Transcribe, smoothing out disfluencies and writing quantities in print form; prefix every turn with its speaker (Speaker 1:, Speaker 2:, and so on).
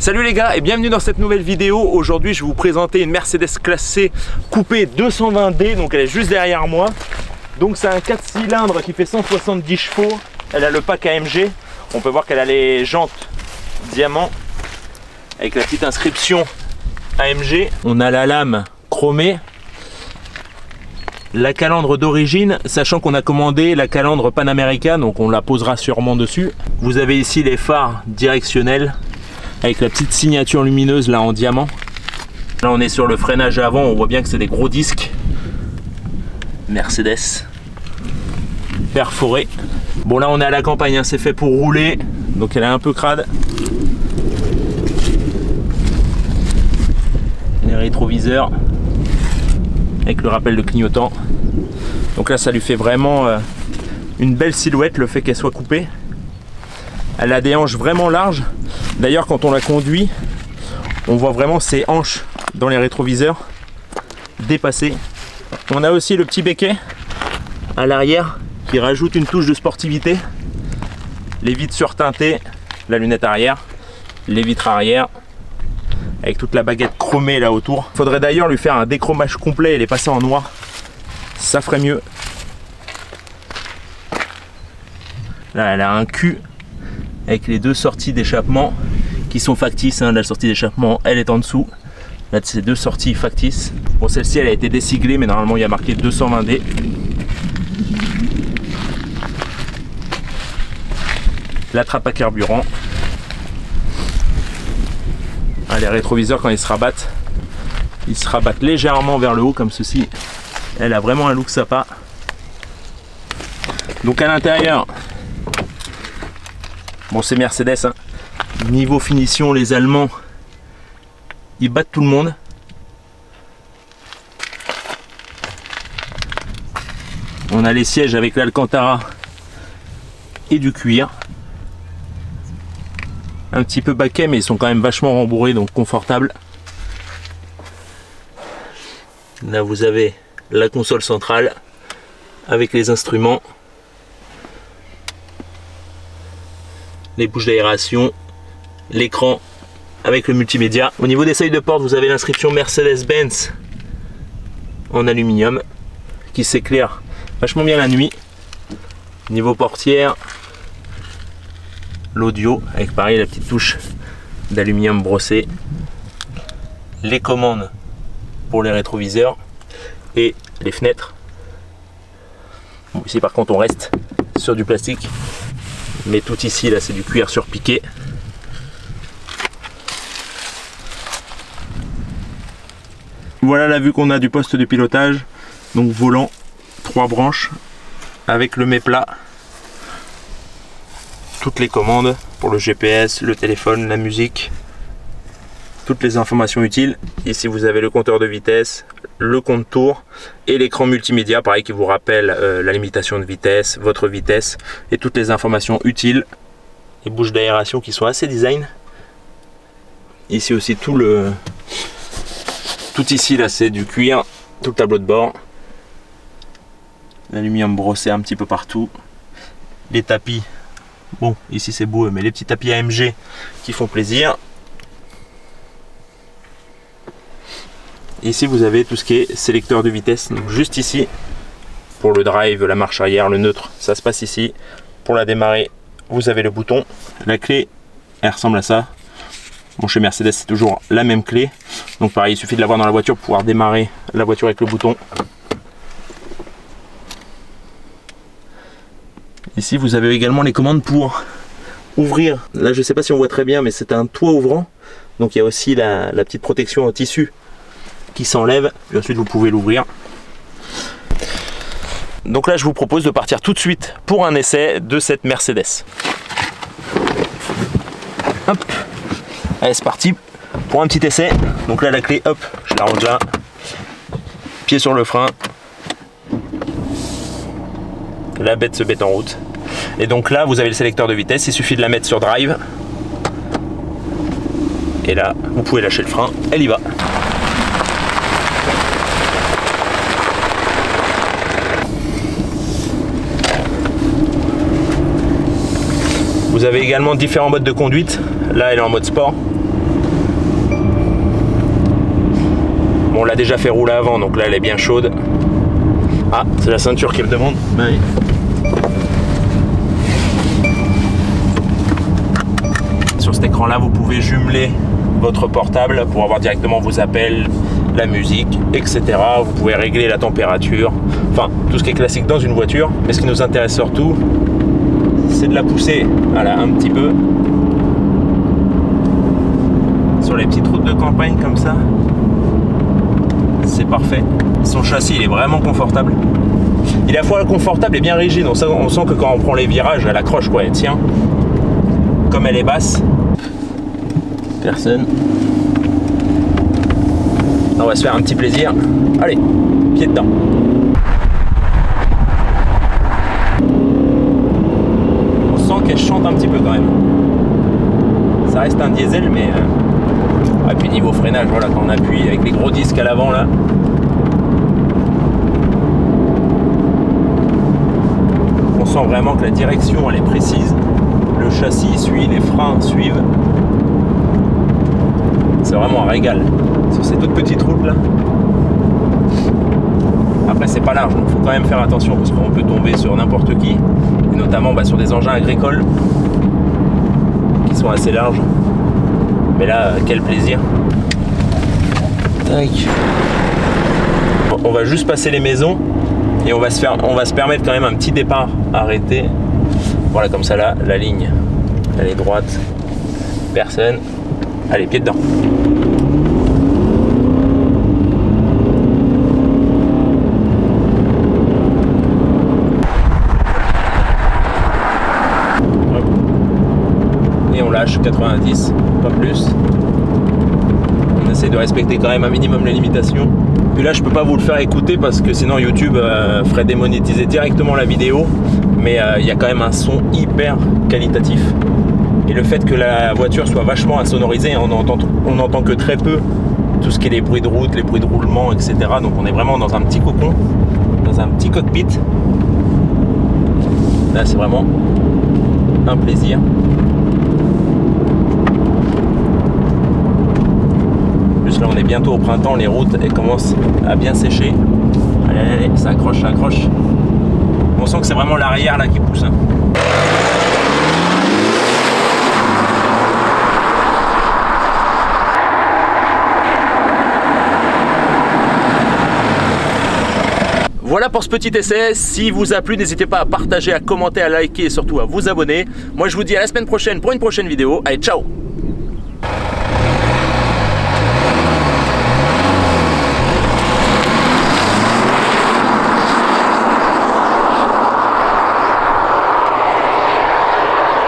Speaker 1: Salut les gars et bienvenue dans cette nouvelle vidéo. Aujourd'hui je vais vous présenter une Mercedes classe C coupée 220D, donc elle est juste derrière moi. Donc c'est un 4 cylindres qui fait 170 chevaux. Elle a le pack AMG. On peut voir qu'elle a les jantes diamant avec la petite inscription AMG. On a la lame chromée. La calandre d'origine, sachant qu'on a commandé la calandre Panamérica, donc on la posera sûrement dessus. Vous avez ici les phares directionnels avec la petite signature lumineuse là en diamant. Là on est sur le freinage avant, on voit bien que c'est des gros disques Mercedes perforés. Bon là on est à la campagne, hein, c'est fait pour rouler, donc elle est un peu crade. Les rétroviseurs avec le rappel de clignotant. Donc là ça lui fait vraiment une belle silhouette le fait qu'elle soit coupée. Elle a des hanches vraiment larges. D'ailleurs quand on la conduit, on voit vraiment ses hanches dans les rétroviseurs dépassées. On a aussi le petit béquet à l'arrière qui rajoute une touche de sportivité. Les vitres surteintées, la lunette arrière, les vitres arrière avec toute la baguette chromée là autour. Faudrait d'ailleurs lui faire un déchromage complet et les passer en noir. Ça ferait mieux. Là elle a un cul avec les deux sorties d'échappement qui sont factices, hein. La sortie d'échappement elle est en dessous. Là c'est deux sorties factices. Bon celle-ci elle a été désiglée mais normalement il y a marqué 220D. La trappe à carburant. Ah, les rétroviseurs quand ils se rabattent légèrement vers le haut comme ceci. Elle a vraiment un look sympa. Donc à l'intérieur, bon c'est Mercedes, hein. Niveau finition les Allemands ils battent tout le monde. On a les sièges avec l'Alcantara et du cuir. Un petit peu baquet mais ils sont quand même vachement rembourrés donc confortables. Là vous avez la console centrale avec les instruments, les bouches d'aération, l'écran avec le multimédia. Au niveau des seuils de porte vous avez l'inscription Mercedes-Benz en aluminium qui s'éclaire vachement bien la nuit. Niveau portière, l'audio avec pareil la petite touche d'aluminium brossé, les commandes pour les rétroviseurs et les fenêtres. Bon, ici par contre on reste sur du plastique mais tout ici là c'est du cuir surpiqué. Voilà la vue qu'on a du poste de pilotage, donc volant 3 branches avec le mets-plat, toutes les commandes pour le GPS, le téléphone, la musique, toutes les informations utiles. Ici vous avez le compteur de vitesse, le compte tour et l'écran multimédia pareil qui vous rappelle la limitation de vitesse, votre vitesse et toutes les informations utiles. Les bouches d'aération qui sont assez design. Ici aussi tout ici là c'est du cuir, tout le tableau de bord, l'aluminium brossé un petit peu partout, les tapis. Bon, ici c'est beau, mais les petits tapis AMG qui font plaisir. Ici vous avez tout ce qui est sélecteur de vitesse, donc juste ici pour le drive, la marche arrière, le neutre, ça se passe ici. Pour la démarrer, vous avez le bouton. La clé, elle ressemble à ça. Bon, chez Mercedes c'est toujours la même clé, donc pareil il suffit de l'avoir dans la voiture pour pouvoir démarrer la voiture avec le bouton. Ici vous avez également les commandes pour ouvrir. Là je sais pas si on voit très bien mais c'est un toit ouvrant. Donc il y a aussi la petite protection en tissu qui s'enlève. Et ensuite vous pouvez l'ouvrir. Donc là je vous propose de partir tout de suite pour un essai de cette Mercedes. Hop. Allez c'est parti pour un petit essai. Donc là la clé hop je la range là. Pied sur le frein. La bête se met en route. Et donc là vous avez le sélecteur de vitesse, il suffit de la mettre sur drive. Et là vous pouvez lâcher le frein, elle y va. Vous avez également différents modes de conduite. Là elle est en mode sport. on l'a déjà fait rouler avant, donc là elle est bien chaude. Ah, c'est la ceinture qui me demande. Oui. Sur cet écran là, vous pouvez jumeler votre portable pour avoir directement vos appels, la musique, etc. Vous pouvez régler la température, enfin tout ce qui est classique dans une voiture. Mais ce qui nous intéresse surtout, c'est de la pousser, voilà, un petit peu sur les petites routes de campagne comme ça. C'est parfait. Son châssis, il est vraiment confortable. Il est à la fois confortable et bien rigide. On sent que quand on prend les virages, elle accroche, quoi, elle tient. Comme elle est basse. Personne. On va se faire un petit plaisir. Allez, pied dedans. On sent qu'elle chante un petit peu quand même. Ça reste un diesel, mais... Et puis niveau freinage, voilà, quand on appuie avec les gros disques à l'avant là. On sent vraiment que la direction elle est précise. Le châssis suit, les freins suivent. C'est vraiment un régal sur ces toutes petites routes là. Après c'est pas large, donc faut quand même faire attention parce qu'on peut tomber sur n'importe qui. Et notamment sur des engins agricoles qui sont assez larges. Mais là, quel plaisir. Tac. On va juste passer les maisons et on va se permettre quand même un petit départ arrêté. Voilà, comme ça là, la ligne, elle est droite. Personne. Allez, pied dedans. Et on lâche 90, pas plus. On essaie de respecter quand même un minimum les limitations. Puis là je peux pas vous le faire écouter parce que sinon YouTube ferait démonétiser directement la vidéo. Mais il y a quand même un son hyper qualitatif. Et le fait que la voiture soit vachement insonorisée, on n'entend que très peu tout ce qui est les bruits de route, les bruits de roulement, etc. Donc on est vraiment dans un petit cocon, dans un petit cockpit. Là c'est vraiment un plaisir. Là on est bientôt au printemps, les routes elles commencent à bien sécher. Allez, allez, allez, ça accroche, ça accroche. On sent que c'est vraiment l'arrière là qui pousse. Voilà pour ce petit essai. Si vous a plu, n'hésitez pas à partager, à commenter, à liker et surtout à vous abonner. Moi je vous dis à la semaine prochaine pour une prochaine vidéo. Allez, ciao!